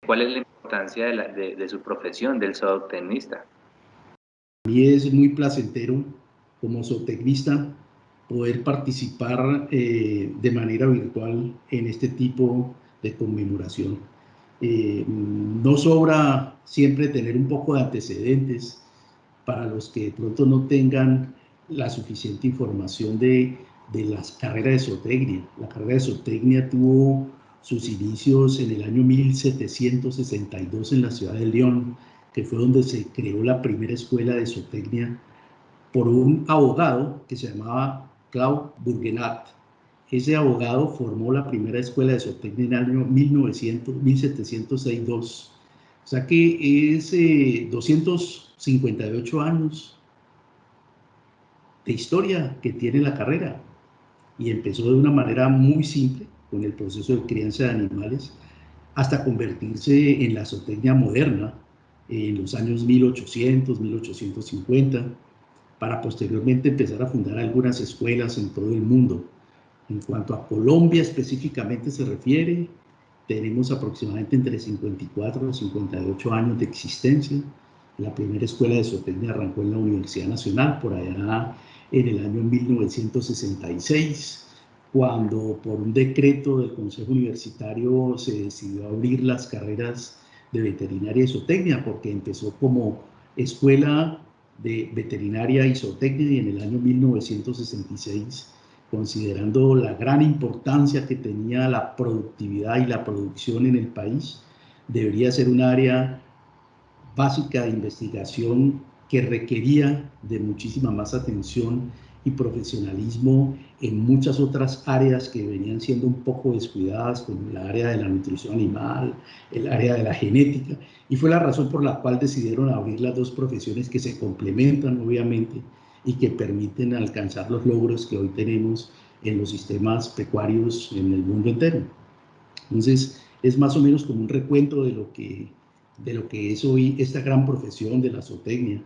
¿Cuál es la importancia de su profesión, del zootecnista? Para mí es muy placentero como zootecnista poder participar de manera virtual en este tipo de conmemoración. No sobra siempre tener un poco de antecedentes para los que de pronto no tengan la suficiente información de las carreras de zootecnia. La carrera de zootecnia tuvo sus inicios en el año 1762 en la ciudad de León, que fue donde se creó la primera escuela de zootecnia por un abogado que se llamaba Claude Bourgenat. Ese abogado formó la primera escuela de zootecnia en el año 1762. O sea que es 258 años de historia que tiene la carrera. Y empezó de una manera muy simple, con el proceso de crianza de animales, hasta convertirse en la zootecnia moderna en los años 1800, 1850, para posteriormente empezar a fundar algunas escuelas en todo el mundo. En cuanto a Colombia específicamente se refiere, tenemos aproximadamente entre 54 y 58 años de existencia. La primera escuela de zootecnia arrancó en la Universidad Nacional por allá en el año 1966, cuando por un decreto del Consejo Universitario se decidió abrir las carreras de veterinaria y zootecnia, porque empezó como escuela de veterinaria y zootecnia y en el año 1966, considerando la gran importancia que tenía la productividad y la producción en el país, debería ser un área básica de investigación que requería de muchísima más atención y profesionalismo en muchas otras áreas que venían siendo un poco descuidadas, como el área de la nutrición animal, el área de la genética, y fue la razón por la cual decidieron abrir las dos profesiones que se complementan, obviamente, y que permiten alcanzar los logros que hoy tenemos en los sistemas pecuarios en el mundo entero. Entonces, es más o menos como un recuento de lo que es hoy esta gran profesión de la zootecnia,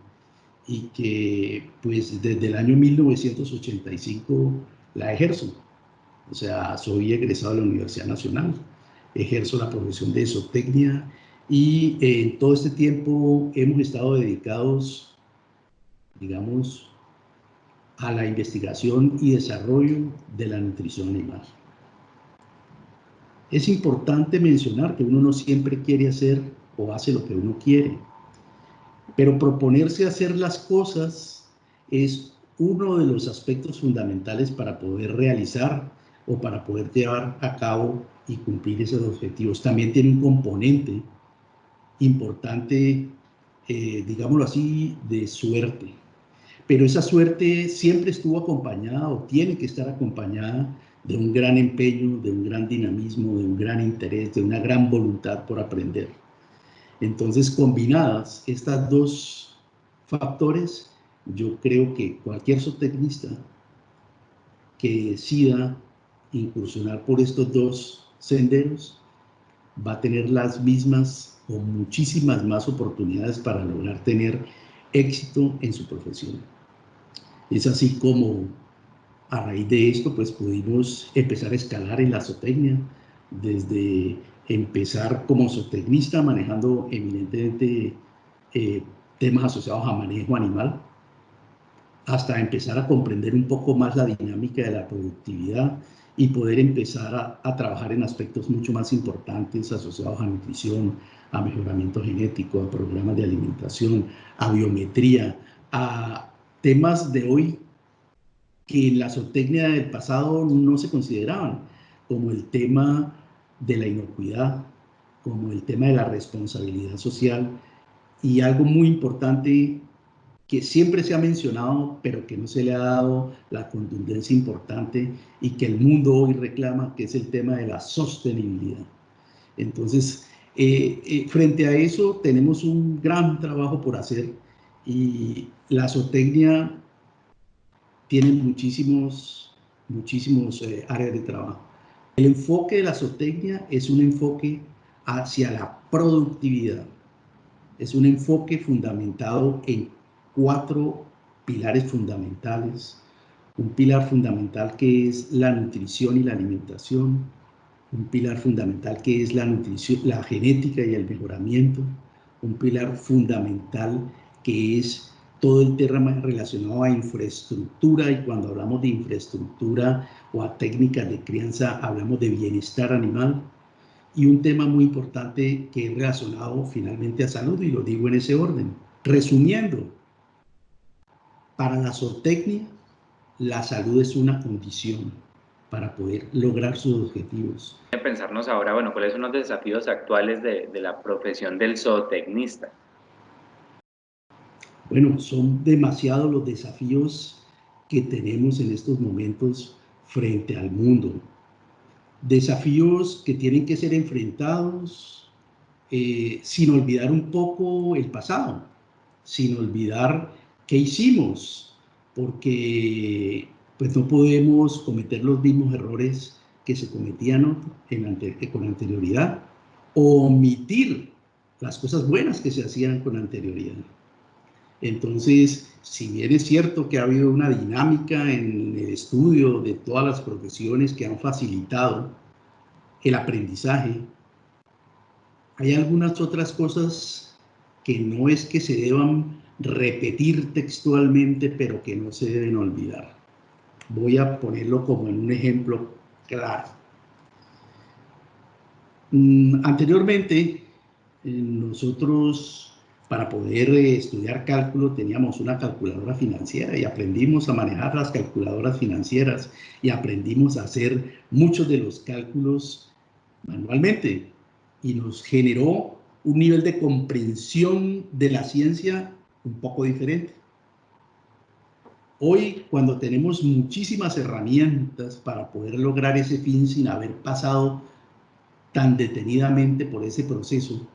y que pues desde el año 1985 la ejerzo. O sea, soy egresado de la Universidad Nacional, ejerzo la profesión de zootecnia y en todo este tiempo hemos estado dedicados, digamos, a la investigación y desarrollo de la nutrición animal. Es importante mencionar que uno no siempre quiere hacer o hace lo que uno quiere, pero proponerse hacer las cosas es uno de los aspectos fundamentales para poder realizar o para poder llevar a cabo y cumplir esos objetivos. También tiene un componente importante, digámoslo así, de suerte. Pero esa suerte siempre estuvo acompañada o tiene que estar acompañada de un gran empeño, de un gran dinamismo, de un gran interés, de una gran voluntad por aprender. Entonces, combinadas estas dos factores, yo creo que cualquier zootecnista que decida incursionar por estos dos senderos va a tener las mismas o muchísimas más oportunidades para lograr tener éxito en su profesión. Es así como a raíz de esto pues pudimos empezar a escalar en la zootecnia, desde empezar como zootecnista manejando eminentemente temas asociados a manejo animal, hasta empezar a comprender un poco más la dinámica de la productividad y poder empezar a trabajar en aspectos mucho más importantes asociados a nutrición, a mejoramiento genético, a programas de alimentación, a biometría, a temas de hoy que en la zootecnia del pasado no se consideraban, como el tema de la inocuidad, como el tema de la responsabilidad social, y algo muy importante que siempre se ha mencionado, pero que no se le ha dado la contundencia importante y que el mundo hoy reclama, que es el tema de la sostenibilidad. Entonces, frente a eso tenemos un gran trabajo por hacer, y la zootecnia tiene muchísimos áreas de trabajo. El enfoque de la zootecnia es un enfoque hacia la productividad. Es un enfoque fundamentado en 4 pilares fundamentales. Un pilar fundamental que es la nutrición y la alimentación, un pilar fundamental que es la nutrición, la genética y el mejoramiento, un pilar fundamental que es todo el tema relacionado a infraestructura, y cuando hablamos de infraestructura o a técnicas de crianza hablamos de bienestar animal, y un tema muy importante que es relacionado finalmente a salud, y lo digo en ese orden. Resumiendo, para la zootecnia, la salud es una condición para poder lograr sus objetivos. Pensarnos ahora, bueno, ¿cuáles son los desafíos actuales de la profesión del zootecnista? Bueno, son demasiados los desafíos que tenemos en estos momentos frente al mundo. Desafíos que tienen que ser enfrentados sin olvidar un poco el pasado, sin olvidar qué hicimos, porque pues no podemos cometer los mismos errores que se cometían con anterioridad, o omitir las cosas buenas que se hacían con anterioridad. Entonces, si bien es cierto que ha habido una dinámica en el estudio de todas las profesiones que han facilitado el aprendizaje, hay algunas otras cosas que no es que se deban repetir textualmente, pero que no se deben olvidar. Voy a ponerlo como en un ejemplo claro. Anteriormente, nosotros para poder estudiar cálculo teníamos una calculadora financiera y aprendimos a manejar las calculadoras financieras y aprendimos a hacer muchos de los cálculos manualmente, y nos generó un nivel de comprensión de la ciencia un poco diferente. Hoy, cuando tenemos muchísimas herramientas para poder lograr ese fin sin haber pasado tan detenidamente por ese proceso,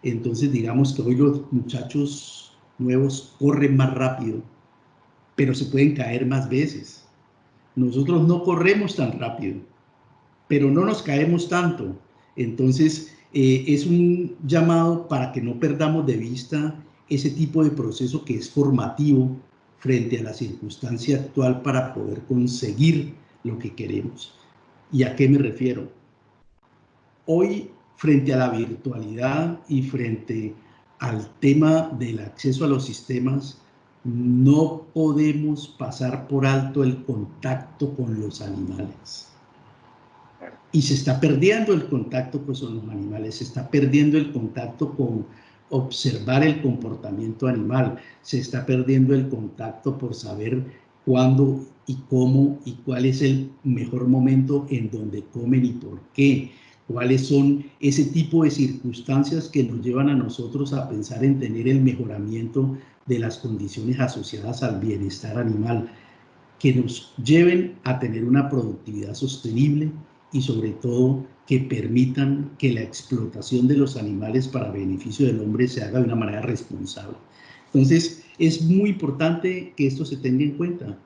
entonces digamos que hoy los muchachos nuevos corren más rápido, pero se pueden caer más veces. Nosotros no corremos tan rápido, pero no nos caemos tanto. Entonces es un llamado para que no perdamos de vista ese tipo de proceso que es formativo frente a la circunstancia actual para poder conseguir lo que queremos. ¿Y a qué me refiero? Hoy, frente a la virtualidad y frente al tema del acceso a los sistemas, no podemos pasar por alto el contacto con los animales. Y se está perdiendo el contacto con los animales, se está perdiendo el contacto con observar el comportamiento animal, se está perdiendo el contacto por saber cuándo y cómo y cuál es el mejor momento en donde comen y por qué, cuáles son ese tipo de circunstancias que nos llevan a nosotros a pensar en tener el mejoramiento de las condiciones asociadas al bienestar animal, que nos lleven a tener una productividad sostenible y sobre todo que permitan que la explotación de los animales para beneficio del hombre se haga de una manera responsable. Entonces, es muy importante que esto se tenga en cuenta.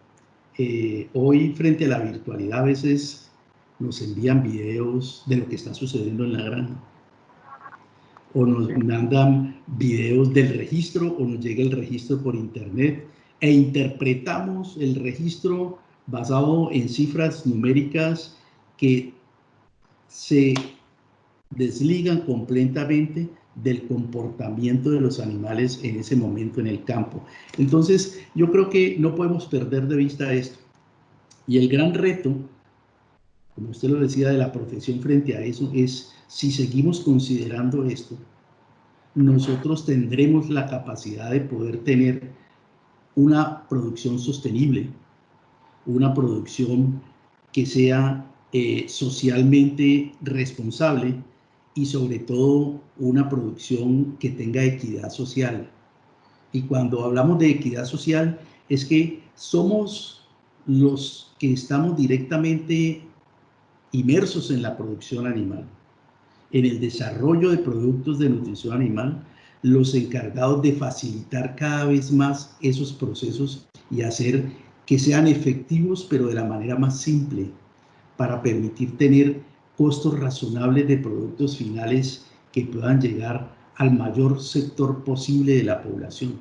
Hoy, frente a la virtualidad, a veces nos envían videos de lo que está sucediendo en la granja, o nos mandan videos del registro, o nos llega el registro por internet, e interpretamos el registro basado en cifras numéricas que se desligan completamente del comportamiento de los animales en ese momento en el campo. Entonces, yo creo que no podemos perder de vista esto. Y el gran reto, como usted lo decía, de la profesión frente a eso es, si seguimos considerando esto, nosotros tendremos la capacidad de poder tener una producción sostenible, una producción que sea socialmente responsable, y sobre todo una producción que tenga equidad social. Y cuando hablamos de equidad social es que somos los que estamos directamente inmersos en la producción animal, en el desarrollo de productos de nutrición animal, los encargados de facilitar cada vez más esos procesos y hacer que sean efectivos, pero de la manera más simple, para permitir tener costos razonables de productos finales que puedan llegar al mayor sector posible de la población,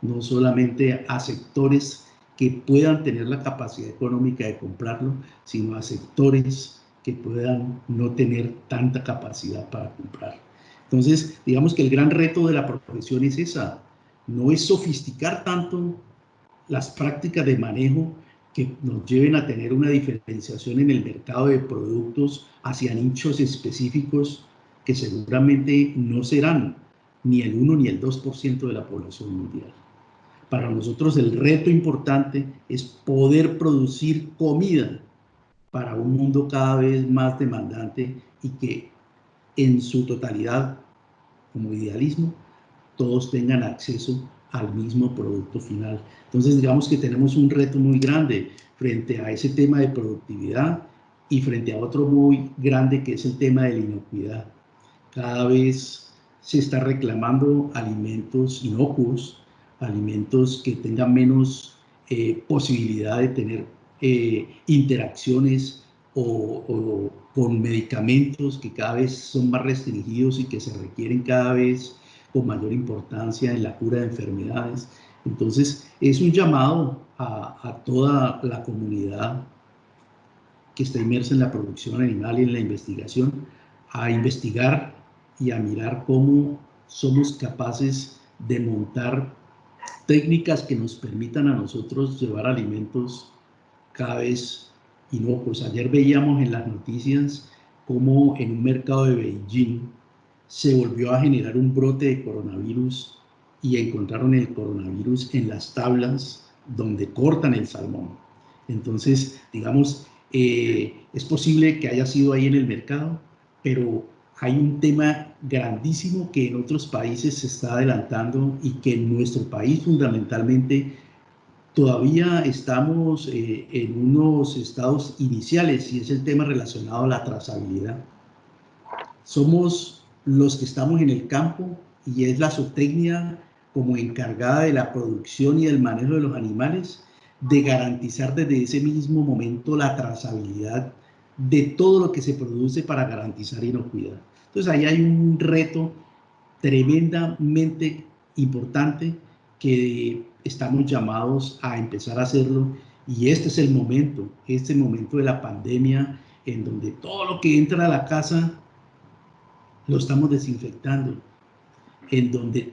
no solamente a sectores que puedan tener la capacidad económica de comprarlo, sino a sectores que puedan no tener tanta capacidad para comprar. Entonces, digamos que el gran reto de la profesión es esa, no es sofisticar tanto las prácticas de manejo que nos lleven a tener una diferenciación en el mercado de productos hacia nichos específicos que seguramente no serán ni el 1 ni el 2% de la población mundial. Para nosotros el reto importante es poder producir comida para un mundo cada vez más demandante y que en su totalidad, como idealismo, todos tengan acceso al mismo producto final. Entonces, digamos que tenemos un reto muy grande frente a ese tema de productividad y frente a otro muy grande que es el tema de la inocuidad. Cada vez se está reclamando alimentos inocuos, alimentos que tengan menos posibilidad de tener interacciones o con medicamentos que cada vez son más restringidos y que se requieren cada vez con mayor importancia en la cura de enfermedades. Entonces, es un llamado a toda la comunidad que está inmersa en la producción animal y en la investigación, a investigar y a mirar cómo somos capaces de montar técnicas que nos permitan a nosotros llevar alimentos cada vez inocuos. Ayer veíamos en las noticias cómo en un mercado de Beijing se volvió a generar un brote de coronavirus y encontraron el coronavirus en las tablas donde cortan el salmón. Entonces, digamos, es posible que haya sido ahí en el mercado, pero hay un tema grandísimo que en otros países se está adelantando y que en nuestro país fundamentalmente todavía estamos en unos estados iniciales, y es el tema relacionado a la trazabilidad. Somos los que estamos en el campo y es la zootecnia como encargada de la producción y del manejo de los animales, de garantizar desde ese mismo momento la trazabilidad de todo lo que se produce para garantizar inocuidad. Entonces ahí hay un reto tremendamente importante que estamos llamados a empezar a hacerlo, y este es el momento de la pandemia en donde todo lo que entra a la casa lo estamos desinfectando, en donde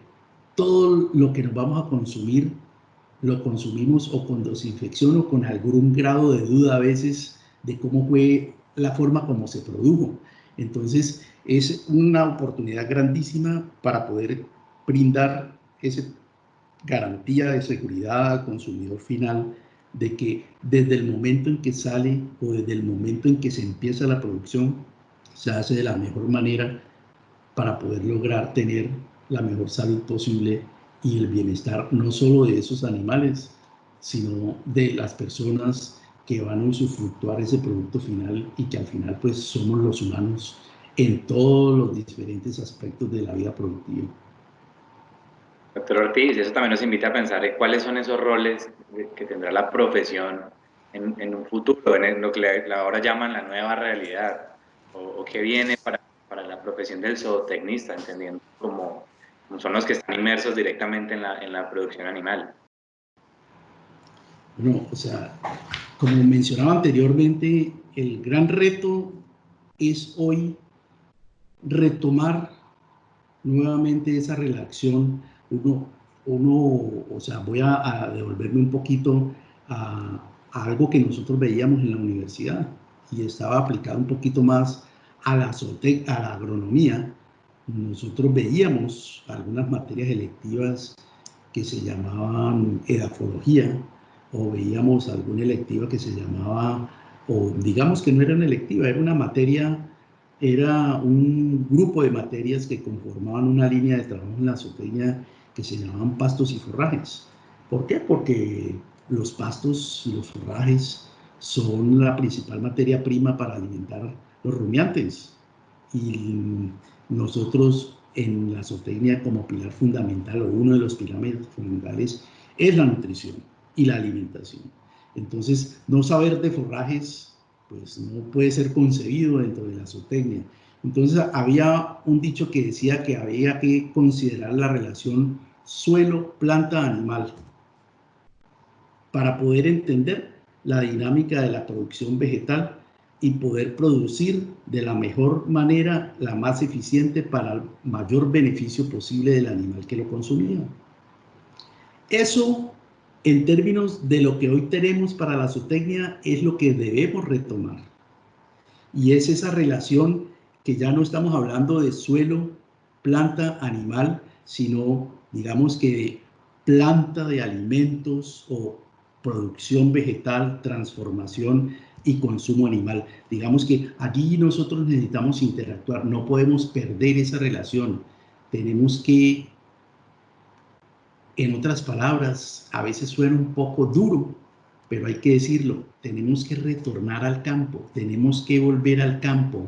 todo lo que nos vamos a consumir lo consumimos o con desinfección o con algún grado de duda a veces de cómo fue la forma como se produjo. Entonces es una oportunidad grandísima para poder brindar esa garantía de seguridad al consumidor final, de que desde el momento en que sale o desde el momento en que se empieza la producción se hace de la mejor manera para poder lograr tener la mejor salud posible y el bienestar no solo de esos animales, sino de las personas que van a usufructuar ese producto final y que al final pues somos los humanos en todos los diferentes aspectos de la vida productiva. Doctor Ortiz, eso también nos invita a pensar en cuáles son esos roles que tendrá la profesión en un futuro, en lo que ahora llaman la nueva realidad, o qué viene para la profesión del zootecnista, entendiendo como son los que están inmersos directamente en la producción animal. Bueno, o sea, como mencionaba anteriormente, el gran reto es hoy retomar nuevamente esa relación. O sea, voy a devolverme un poquito a algo que nosotros veíamos en la universidad y estaba aplicado un poquito más a la agronomía. Nosotros veíamos algunas materias electivas que se llamaban edafología, o veíamos alguna electiva que se llamaba, o digamos que no era una electiva, era una materia, era un grupo de materias que conformaban una línea de trabajo en la zootecnia que se llamaban pastos y forrajes. ¿Por qué? Porque los pastos y los forrajes son la principal materia prima para alimentar los rumiantes, y nosotros en la zootecnia como pilar fundamental, o uno de los pilares fundamentales, es la nutrición y la alimentación. Entonces, no saber de forrajes pues no puede ser concebido dentro de la zootecnia. Entonces había un dicho que decía que había que considerar la relación suelo-planta-animal para poder entender la dinámica de la producción vegetal y poder producir de la mejor manera, la más eficiente para el mayor beneficio posible del animal que lo consumía. Eso, en términos de lo que hoy tenemos para la zootecnia, es lo que debemos retomar. Y es esa relación que ya no estamos hablando de suelo, planta, animal, sino, digamos que planta de alimentos o producción vegetal, transformación y consumo animal. Digamos que aquí nosotros necesitamos interactuar, no podemos perder esa relación. Tenemos que, en otras palabras, a veces suena un poco duro, pero hay que decirlo, tenemos que retornar al campo, tenemos que volver al campo,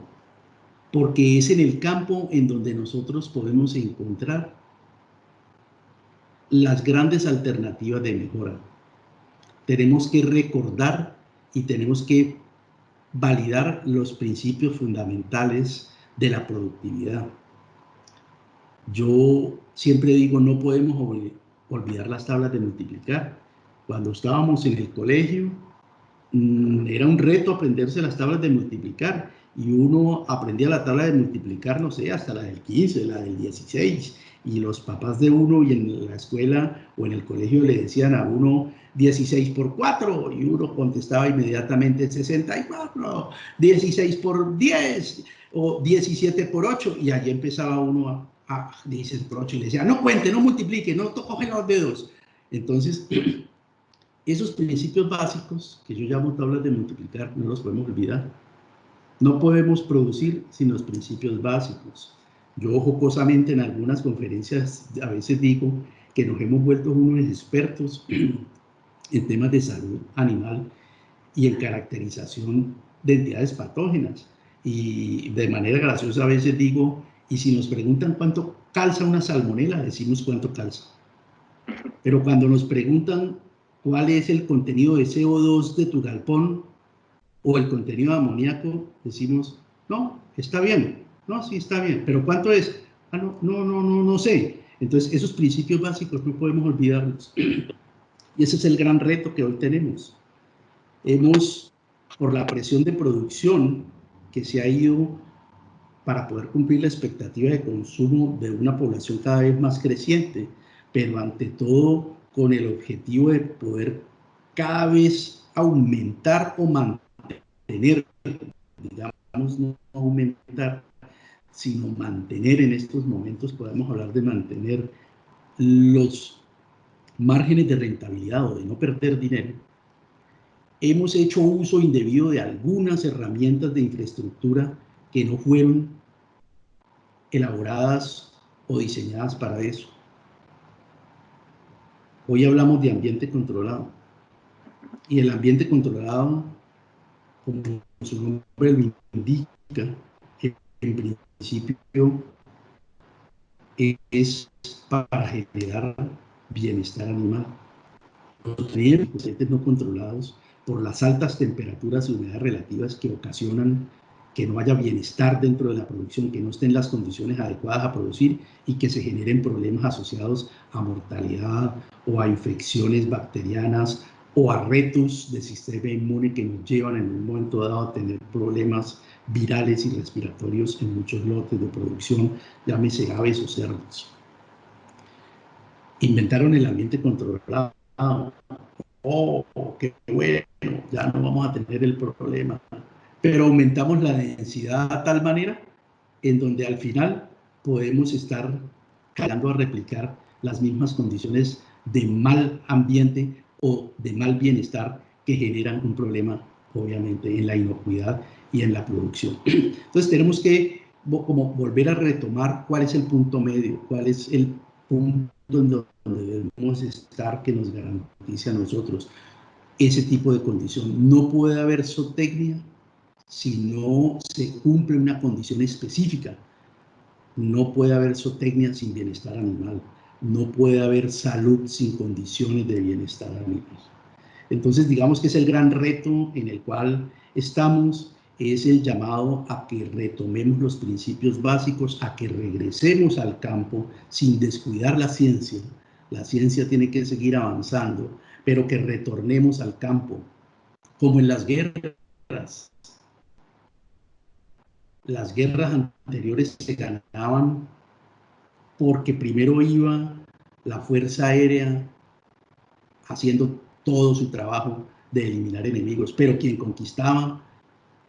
porque es en el campo en donde nosotros podemos encontrar las grandes alternativas de mejora. Tenemos que recordar y tenemos que validar los principios fundamentales de la productividad. Yo siempre digo, no podemos olvidar las tablas de multiplicar. Cuando estábamos en el colegio, era un reto aprenderse las tablas de multiplicar, y uno aprendía la tabla de multiplicar, no sé, hasta la del 15, la del 16, y los papás de uno y en la escuela o en el colegio le decían a uno 16 por 4, y uno contestaba inmediatamente 64, 16 por 10 o 17 por 8, y allí empezaba uno a 16 por 8 y le decía, no cuente, no multiplique, no coge los dedos. Entonces, esos principios básicos, que yo llamo tablas de multiplicar, no los podemos olvidar. No podemos producir sin los principios básicos. Yo jocosamente en algunas conferencias a veces digo que nos hemos vuelto unos expertos en temas de salud animal y en caracterización de entidades patógenas. Y de manera graciosa a veces digo, y si nos preguntan cuánto calza una salmonela, decimos cuánto calza. Pero cuando nos preguntan cuál es el contenido de CO2 de tu galpón o el contenido de amoníaco, decimos, no, está bien, no, sí está bien, pero ¿cuánto es? Ah, no sé. Entonces, esos principios básicos no podemos olvidarlos. Y ese es el gran reto que hoy tenemos. Hemos, por la presión de producción que se ha ido para poder cumplir la expectativa de consumo de una población cada vez más creciente, pero ante todo con el objetivo de poder cada vez aumentar o mantener, digamos, no aumentar, sino mantener en estos momentos, podemos hablar de mantener los márgenes de rentabilidad o de no perder dinero. Hemos hecho uso indebido de algunas herramientas de infraestructura que no fueron elaboradas o diseñadas para eso. Hoy hablamos de ambiente controlado. Y el ambiente controlado, como su nombre lo indica, en principio es para generar bienestar animal. Los nutrientes no controlados por las altas temperaturas y humedades relativas que ocasionan que no haya bienestar dentro de la producción, que no estén las condiciones adecuadas a producir y que se generen problemas asociados a mortalidad o a infecciones bacterianas o a retos de sistema inmune que nos llevan en un momento dado a tener problemas virales y respiratorios en muchos lotes de producción, llámese aves o cerdos. Inventaron el ambiente controlado. Oh, qué bueno, ya no vamos a tener el problema. Pero aumentamos la densidad a tal manera en donde al final podemos estar cayendo a replicar las mismas condiciones de mal ambiente o de mal bienestar que generan un problema, obviamente, en la inocuidad y en la producción. Entonces tenemos que como volver a retomar cuál es el punto medio, cuál es el punto en donde debemos estar que nos garantice a nosotros ese tipo de condición. No puede haber zootecnia si no se cumple una condición específica. No puede haber zootecnia sin bienestar animal. No puede haber salud sin condiciones de bienestar animal. Entonces, digamos que es el gran reto en el cual estamos, es el llamado a que retomemos los principios básicos, a que regresemos al campo sin descuidar la ciencia. La ciencia tiene que seguir avanzando, pero que retornemos al campo, como en las guerras. las guerras anteriores se ganaban porque primero iba la Fuerza Aérea haciendo todo su trabajo de eliminar enemigos, pero quien conquistaba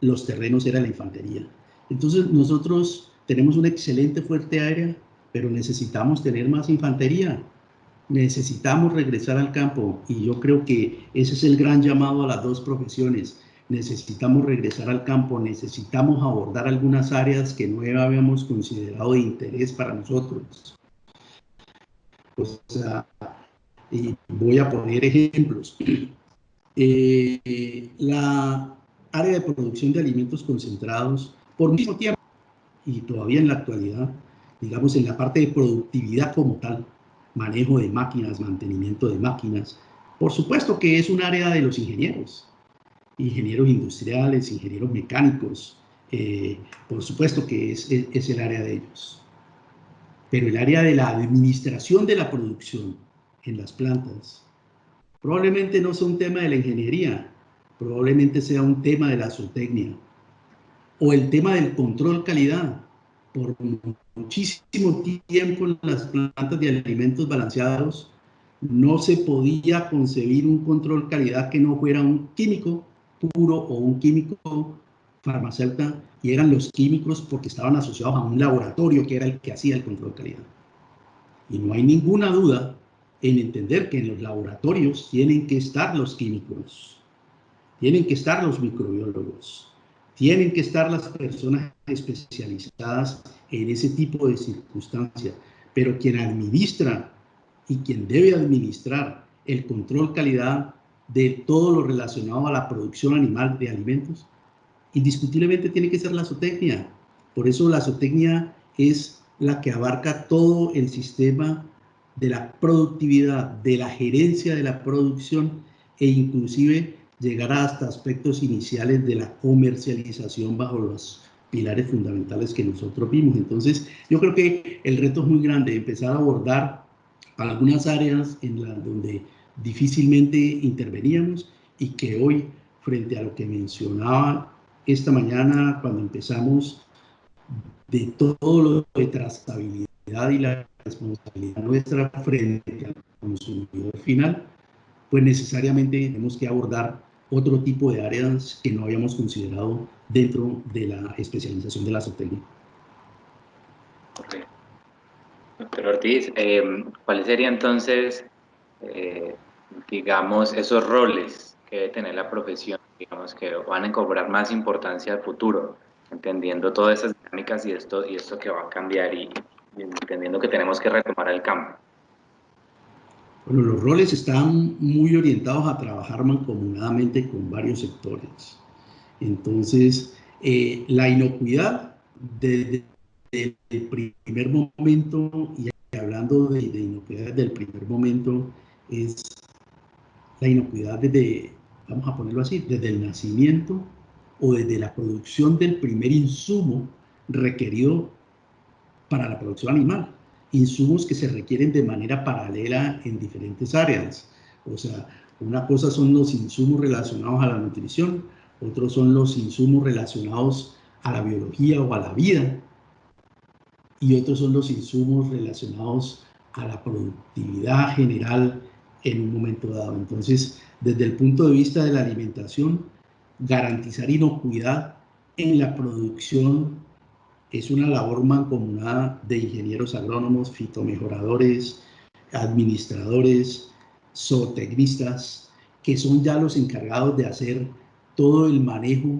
los terrenos era la infantería. Entonces nosotros tenemos una excelente fuerza aérea, pero necesitamos tener más infantería, necesitamos regresar al campo, y yo creo que ese es el gran llamado a las dos profesiones. Necesitamos regresar al campo, necesitamos abordar algunas áreas que no habíamos considerado de interés para nosotros. O sea, y voy a poner ejemplos. La área de producción de alimentos concentrados, por mucho tiempo, y todavía en la actualidad, digamos en la parte de productividad como tal, manejo de máquinas, mantenimiento de máquinas, por supuesto que es un área de los ingenieros, ingenieros industriales, ingenieros mecánicos, por supuesto que es el área de ellos. Pero el área de la administración de la producción en las plantas, probablemente no sea un tema de la ingeniería, probablemente sea un tema de la zootecnia, o el tema del control calidad. Por muchísimo tiempo en las plantas de alimentos balanceados no se podía concebir un control calidad que no fuera un químico puro o un químico farmacéutico, y eran los químicos porque estaban asociados a un laboratorio que era el que hacía el control calidad. Y no hay ninguna duda en entender que en los laboratorios tienen que estar los químicos, tienen que estar los microbiólogos, tienen que estar las personas especializadas en ese tipo de circunstancias, pero quien administra y quien debe administrar el control calidad de todo lo relacionado a la producción animal de alimentos, indiscutiblemente tiene que ser la zootecnia. Por eso la zootecnia es la que abarca todo el sistema de la productividad, de la gerencia de la producción, e inclusive llegará hasta aspectos iniciales de la comercialización bajo los pilares fundamentales que nosotros vimos. Entonces, yo creo que el reto es muy grande, empezar a abordar algunas áreas en las donde difícilmente interveníamos, y que hoy, frente a lo que mencionaba esta mañana cuando empezamos, de todo lo de trazabilidad y la responsabilidad nuestra frente al consumidor final, pues necesariamente tenemos que abordar otro tipo de áreas que no habíamos considerado dentro de la especialización de la zootecnia. Okay. Doctor Ortiz, ¿cuáles serían entonces, eh, digamos, esos roles que debe tener la profesión, digamos, que van a cobrar más importancia al futuro, entendiendo todas esas dinámicas y esto que va a cambiar y entendiendo que tenemos que retomar el campo? Bueno, los roles están muy orientados a trabajar mancomunadamente con varios sectores. Entonces, la inocuidad desde el primer momento, y hablando de inocuidad desde el primer momento, es la inocuidad desde, vamos a ponerlo así, desde el nacimiento o desde la producción del primer insumo requerido para la producción animal. Insumos que se requieren de manera paralela en diferentes áreas. O sea, una cosa son los insumos relacionados a la nutrición, otros son los insumos relacionados a la biología o a la vida, y otros son los insumos relacionados a la productividad general en un momento dado. Entonces, desde el punto de vista de la alimentación, garantizar inocuidad en la producción es una labor mancomunada de ingenieros agrónomos, fitomejoradores, administradores, zootecnistas, que son ya los encargados de hacer todo el manejo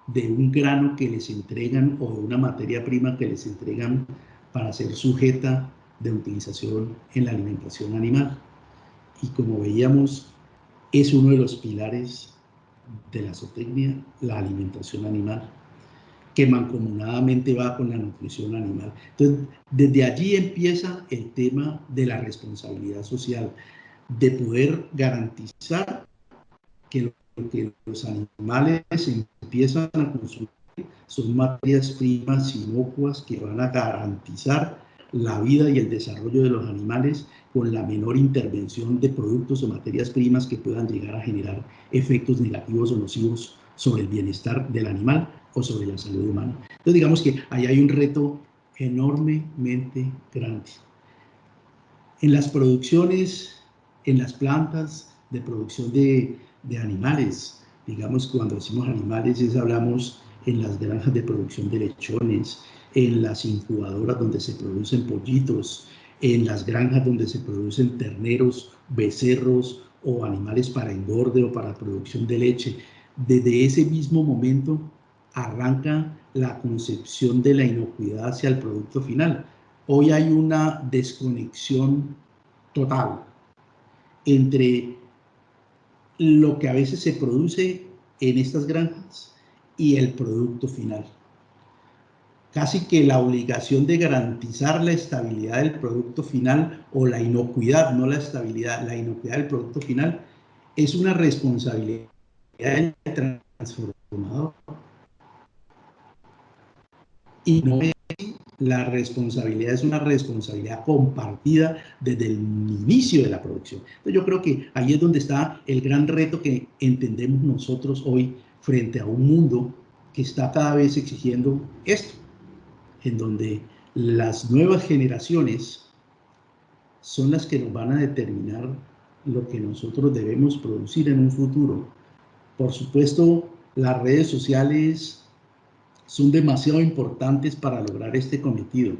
de un grano que les entregan o de una materia prima que les entregan para ser sujeta de utilización en la alimentación animal. Y como veíamos, es uno de los pilares de la zootecnia, la alimentación animal, que mancomunadamente va con la nutrición animal. Entonces, desde allí empieza el tema de la responsabilidad social, de poder garantizar que lo que los animales empiezan a consumir son materias primas inocuas que van a garantizar la vida y el desarrollo de los animales con la menor intervención de productos o materias primas que puedan llegar a generar efectos negativos o nocivos sobre el bienestar del animal o sobre la salud humana. Entonces digamos que ahí hay un reto enormemente grande. En las producciones, en las plantas de producción de animales, digamos, cuando decimos animales hablamos en las granjas de producción de lechones, en las incubadoras donde se producen pollitos, en las granjas donde se producen terneros, becerros o animales para engorde o para producción de leche. Desde ese mismo momento arranca la concepción de la inocuidad hacia el producto final. Hoy hay una desconexión total entre lo que a veces se produce en estas granjas y el producto final. Casi que la obligación de garantizar la estabilidad del producto final o la inocuidad, no la estabilidad, la inocuidad del producto final es una responsabilidad del transformador y no es la responsabilidad, es una responsabilidad compartida desde el inicio de la producción. Entonces yo creo que ahí es donde está el gran reto que entendemos nosotros hoy frente a un mundo que está cada vez exigiendo esto, en donde las nuevas generaciones son las que nos van a determinar lo que nosotros debemos producir en un futuro. Por supuesto, las redes sociales son demasiado importantes para lograr este cometido,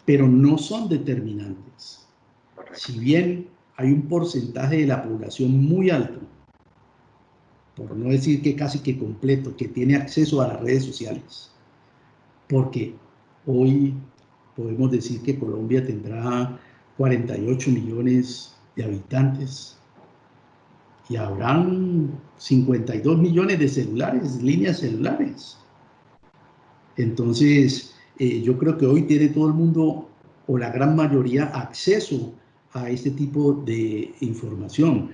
pero no son determinantes. Si bien hay un porcentaje de la población muy alto, por no decir que casi que completo, que tiene acceso a las redes sociales, porque hoy podemos decir que Colombia tendrá 48 millones de habitantes y habrán 52 millones de celulares, líneas celulares. Entonces, yo creo que hoy tiene todo el mundo, o la gran mayoría, acceso a este tipo de información.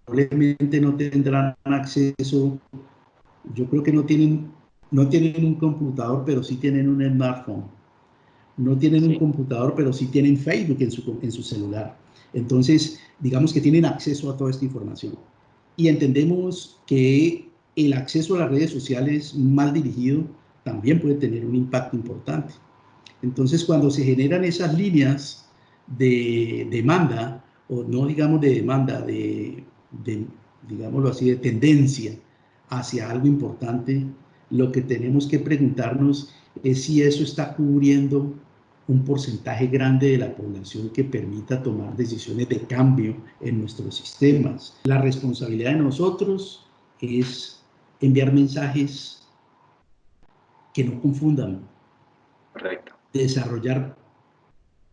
Probablemente no tendrán acceso, yo creo que no tienen un computador, pero sí tienen un smartphone. No tienen un computador, pero sí tienen Facebook en su celular. Entonces, digamos que tienen acceso a toda esta información. Y entendemos que el acceso a las redes sociales mal dirigido también puede tener un impacto importante. Entonces, cuando se generan esas líneas de demanda, o no digamos de demanda, digámoslo así, de tendencia hacia algo importante, lo que tenemos que preguntarnos es si eso está cubriendo un porcentaje grande de la población que permita tomar decisiones de cambio en nuestros sistemas. La responsabilidad de nosotros es enviar mensajes que no confundan. Correcto. Desarrollar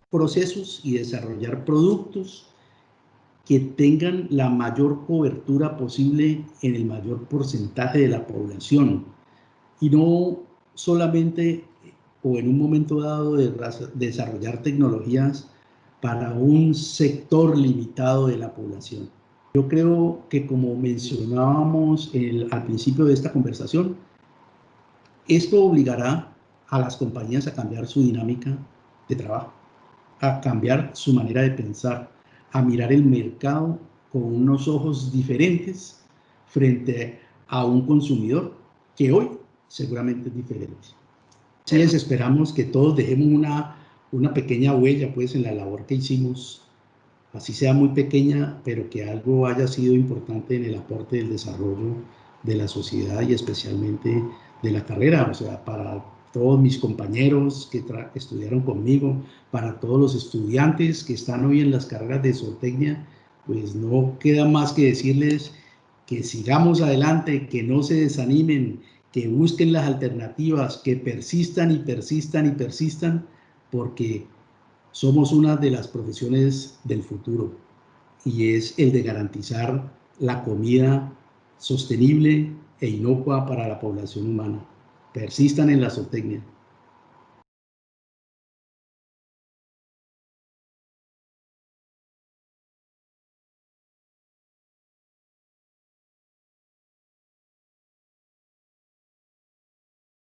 procesos y desarrollar productos que tengan la mayor cobertura posible en el mayor porcentaje de la población y no solamente o en un momento dado de desarrollar tecnologías para un sector limitado de la población. Yo creo que, como mencionábamos al principio de esta conversación, esto obligará a las compañías a cambiar su dinámica de trabajo, a cambiar su manera de pensar, a mirar el mercado con unos ojos diferentes frente a un consumidor que hoy seguramente es diferente. Así es, esperamos que todos dejemos una pequeña huella pues en la labor que hicimos, así sea muy pequeña, pero que algo haya sido importante en el aporte del desarrollo de la sociedad y especialmente de la carrera. O sea, para todos mis compañeros que estudiaron conmigo, para todos los estudiantes que están hoy en las carreras de zootecnia, pues no queda más que decirles que sigamos adelante, que no se desanimen, que busquen las alternativas, que persistan y persistan y persistan, porque somos una de las profesiones del futuro y es el de garantizar la comida sostenible e inocua para la población humana. Persistan en la zootecnia.